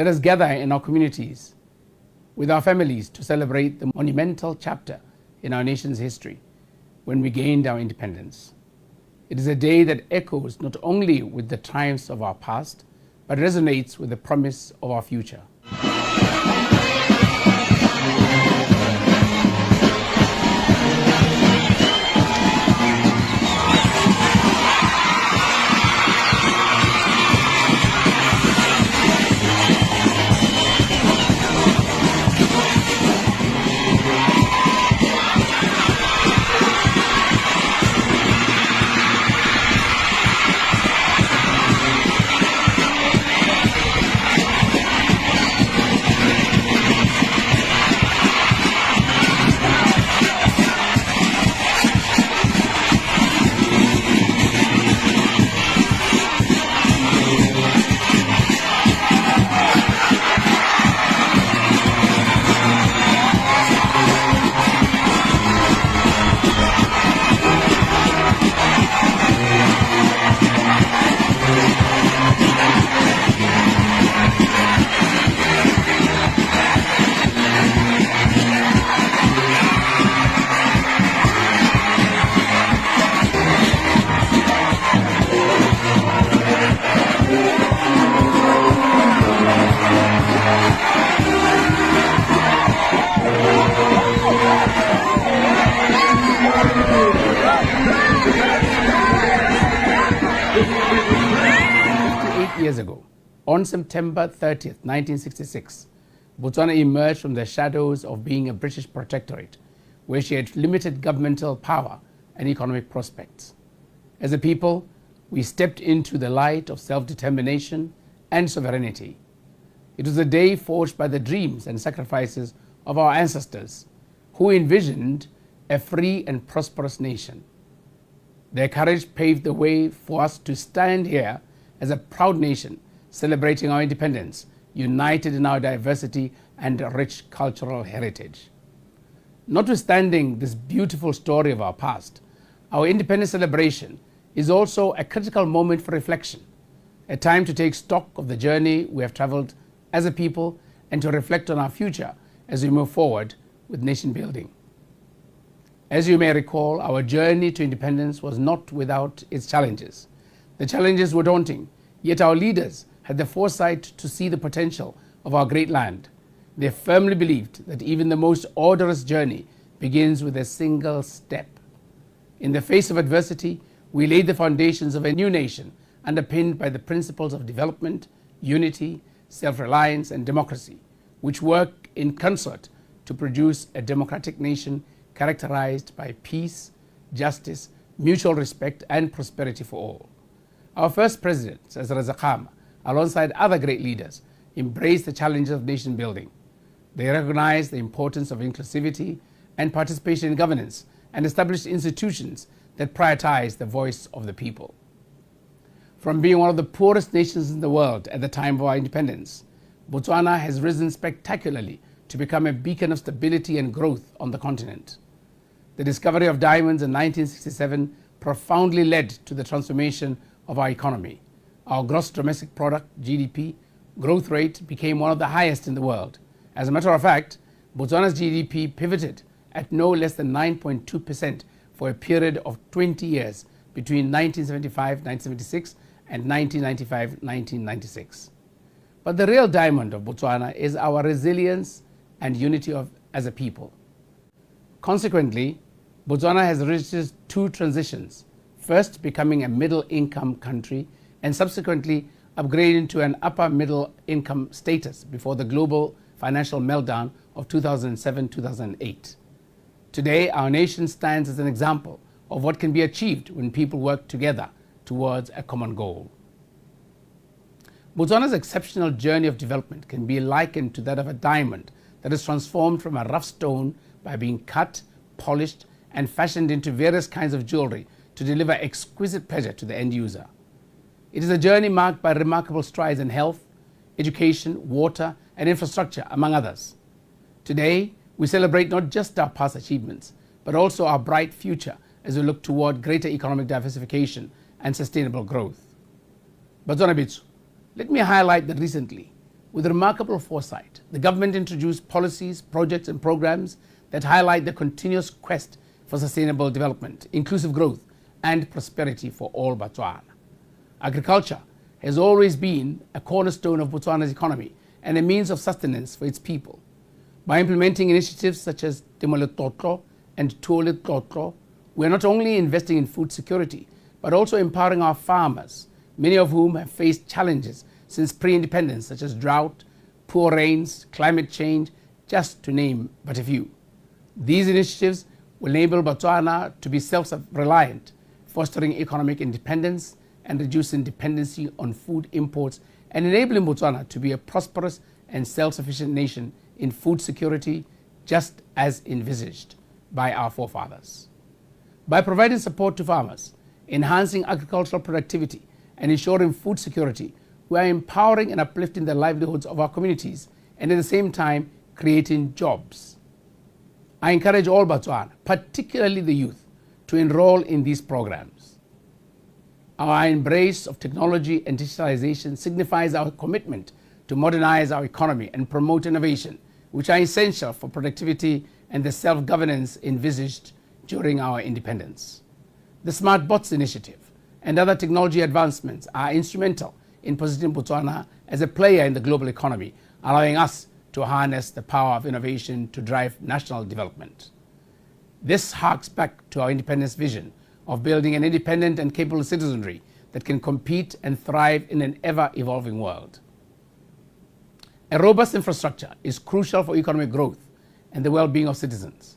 Let us gather in our communities with our families to celebrate the monumental chapter in our nation's history when we gained our independence. It is a day that echoes not only with the triumphs of our past, but resonates with the promise of our future. 58 years ago, on September 30th, 1966, Botswana emerged from the shadows of being a British protectorate, where she had limited governmental power and economic prospects. As a people, we stepped into the light of self-determination and sovereignty. It was a day forged by the dreams and sacrifices of our ancestors, who envisioned a free and prosperous nation. Their courage paved the way for us to stand here as a proud nation, celebrating our independence, united in our diversity and rich cultural heritage. Notwithstanding this beautiful story of our past, our independence celebration is also a critical moment for reflection, a time to take stock of the journey we have traveled as a people and to reflect on our future as we move forward with nation building. As you may recall, our journey to independence was not without its challenges. The challenges were daunting, yet our leaders had the foresight to see the potential of our great land. They firmly believed that even the most arduous journey begins with a single step. In the face of adversity, we laid the foundations of a new nation underpinned by the principles of development, unity, self-reliance, and democracy, which work in concert to produce a democratic nation characterized by peace, justice, mutual respect, and prosperity for all. Our first president, Razakama, alongside other great leaders, embraced the challenges of nation building. They recognized the importance of inclusivity and participation in governance and established institutions that prioritize the voice of the people. From being one of the poorest nations in the world at the time of our independence, Botswana has risen spectacularly to become a beacon of stability and growth on the continent. The discovery of diamonds in 1967 profoundly led to the transformation of our economy. Our gross domestic product, GDP, growth rate became one of the highest in the world. As a matter of fact, Botswana's GDP pivoted at no less than 9.2% for a period of 20 years between 1975-1976 and 1995-1996. But the real diamond of Botswana is our resilience and unity as a people. Consequently, Botswana has reached two transitions, first becoming a middle-income country and subsequently upgrading to an upper-middle-income status before the global financial meltdown of 2007-2008. Today, our nation stands as an example of what can be achieved when people work together towards a common goal. Botswana's exceptional journey of development can be likened to that of a diamond that is transformed from a rough stone by being cut, polished, and fashioned into various kinds of jewelry to deliver exquisite pleasure to the end user. It is a journey marked by remarkable strides in health, education, water, and infrastructure, among others. Today, we celebrate not just our past achievements, but also our bright future as we look toward greater economic diversification and sustainable growth. Botswana Bitsu, let me highlight that recently, With remarkable foresight, the government introduced policies, projects, and programs that highlight the continuous quest for sustainable development, inclusive growth, and prosperity for all Botswana. Agriculture has always been a cornerstone of Botswana's economy and a means of sustenance for its people. By implementing initiatives such as Temole and Tuole, we are not only investing in food security, but also empowering our farmers, many of whom have faced challenges since pre-independence, such as drought, poor rains, climate change, just to name but a few. These initiatives will enable Botswana to be self-reliant, fostering economic independence and reducing dependency on food imports, and enabling Botswana to be a prosperous and self-sufficient nation in food security, just as envisaged by our forefathers. By providing support to farmers, enhancing agricultural productivity, and ensuring food security, we are empowering and uplifting the livelihoods of our communities and at the same time creating jobs. I encourage all Botswana, particularly the youth, to enroll in these programs. Our embrace of technology and digitalization signifies our commitment to modernize our economy and promote innovation, which are essential for productivity and the self-governance envisaged during our independence. The Smart Bots initiative and other technology advancements are instrumental in positioning Botswana as a player in the global economy, allowing us to harness the power of innovation to drive national development. This harks back to our independence vision of building an independent and capable citizenry that can compete and thrive in an ever-evolving world. A robust infrastructure is crucial for economic growth and the well-being of citizens.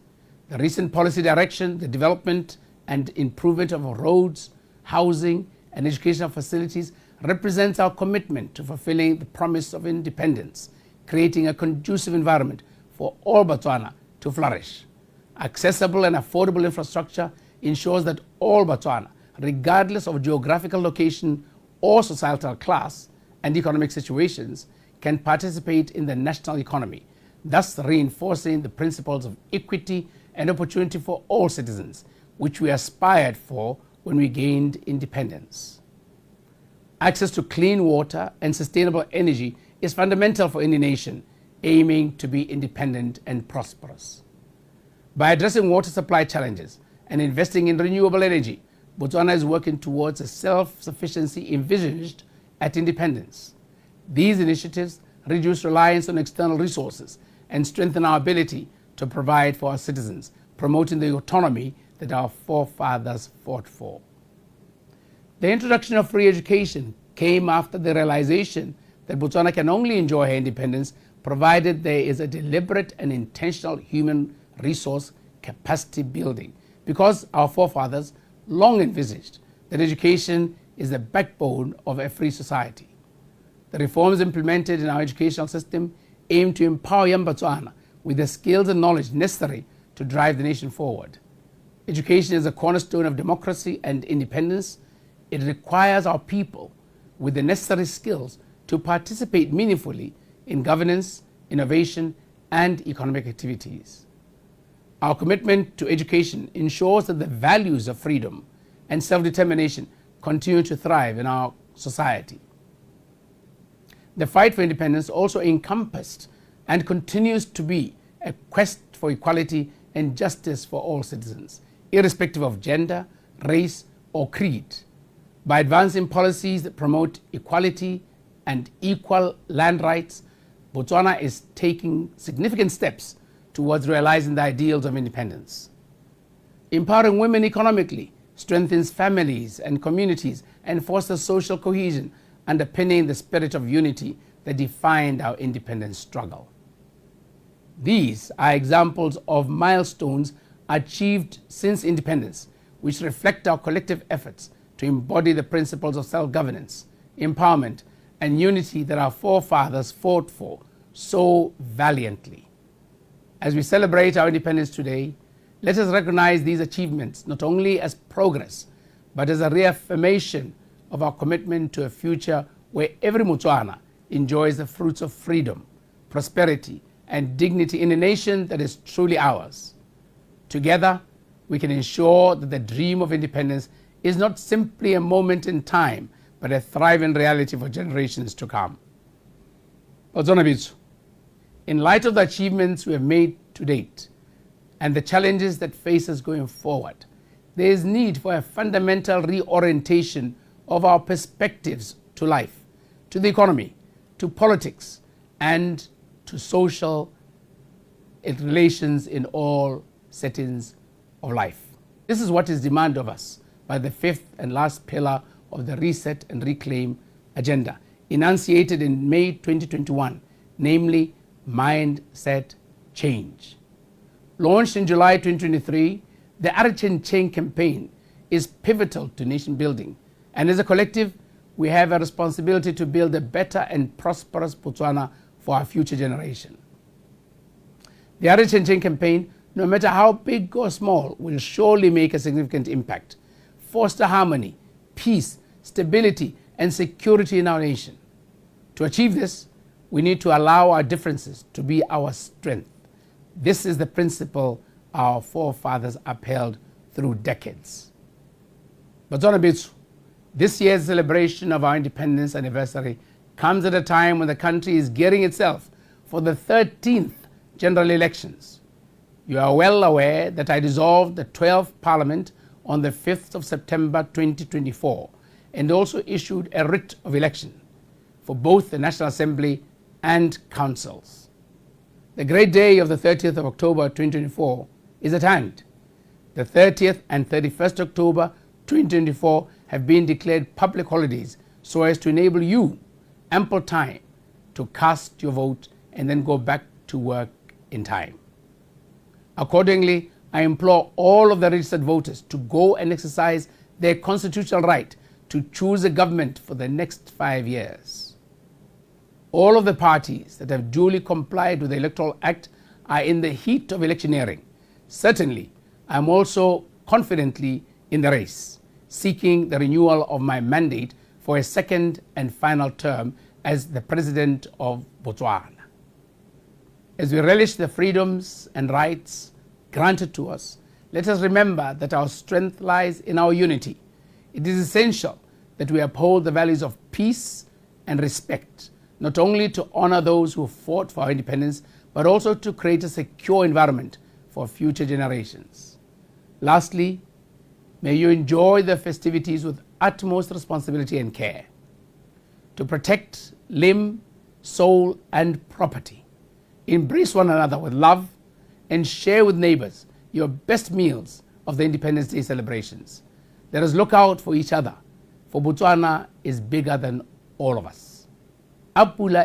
The recent policy direction, the development and improvement of roads, housing, and educational facilities represents our commitment to fulfilling the promise of independence, creating a conducive environment for all Botswana to flourish. Accessible and affordable infrastructure ensures that all Botswana, regardless of geographical location or societal class and economic situations, can participate in the national economy, thus reinforcing the principles of equity and opportunity for all citizens, which we aspired for when we gained independence. Access to clean water and sustainable energy is fundamental for any nation aiming to be independent and prosperous. By addressing water supply challenges and investing in renewable energy, Botswana is working towards a self-sufficiency envisaged at independence. These initiatives reduce reliance on external resources and strengthen our ability to provide for our citizens, promoting the autonomy that our forefathers fought for. The introduction of free education came after the realization that Botswana can only enjoy her independence provided there is a deliberate and intentional human resource capacity building, because our forefathers long envisaged that education is the backbone of a free society. The reforms implemented in our educational system aim to empower young Botswana with the skills and knowledge necessary to drive the nation forward. Education is a cornerstone of democracy and independence. It requires our people with the necessary skills to participate meaningfully in governance, innovation, and economic activities. Our commitment to education ensures that the values of freedom and self-determination continue to thrive in our society. The fight for independence also encompassed and continues to be a quest for equality and justice for all citizens, irrespective of gender, race, or creed. By advancing policies that promote equality and equal land rights, Botswana is taking significant steps towards realizing the ideals of independence. Empowering women economically strengthens families and communities and fosters social cohesion, underpinning the spirit of unity that defined our independence struggle. These are examples of milestones achieved since independence, which reflect our collective efforts to embody the principles of self-governance, empowerment, and unity that our forefathers fought for so valiantly. As we celebrate our independence today, let us recognize these achievements not only as progress, but as a reaffirmation of our commitment to a future where every Botswana enjoys the fruits of freedom, prosperity, and dignity in a nation that is truly ours. Together, we can ensure that the dream of independence is not simply a moment in time, but a thriving reality for generations to come. Botswana Bitsu, in light of the achievements we have made to date and the challenges that face us going forward, there is need for a fundamental reorientation of our perspectives to life, to the economy, to politics, and to social relations in all settings of life. This is what is demanded of us by the fifth and last pillar of the Reset and Reclaim agenda, enunciated in May 2021, namely mindset change. Launched in July 2023, the Action Change campaign is pivotal to nation building, and as a collective, we have a responsibility to build a better and prosperous Botswana for our future generation. The Action Change campaign, no matter how big or small, will surely make a significant impact, foster harmony, peace, stability, and security in our nation. To achieve this, we need to allow our differences to be our strength. This is the principle our forefathers upheld through decades. Botswana Bitsu, this year's celebration of our independence anniversary comes at a time when the country is gearing itself for the 13th general elections. You are well aware that I dissolved the 12th Parliament on the 5th of September 2024 and also issued a writ of election for both the National Assembly and councils. The great day of the 30th of October 2024 is at hand. The 30th and 31st October 2024 have been declared public holidays so as to enable you ample time to cast your vote and then go back to work in time. Accordingly, I implore all of the registered voters to go and exercise their constitutional right to choose a government for the next 5 years. All of the parties that have duly complied with the Electoral Act are in the heat of electioneering. Certainly, I am also confidently in the race, seeking the renewal of my mandate for a second and final term as the President of Botswana. As we relish the freedoms and rights granted to us, let us remember that our strength lies in our unity. It is essential that we uphold the values of peace and respect, not only to honor those who fought for our independence, but also to create a secure environment for future generations. Lastly, may you enjoy the festivities with utmost responsibility and care. To protect limb, soul, and property, embrace one another with love, and share with neighbors your best meals of the Independence Day celebrations. Let us look out for each other, for Botswana is bigger than all of us. Apula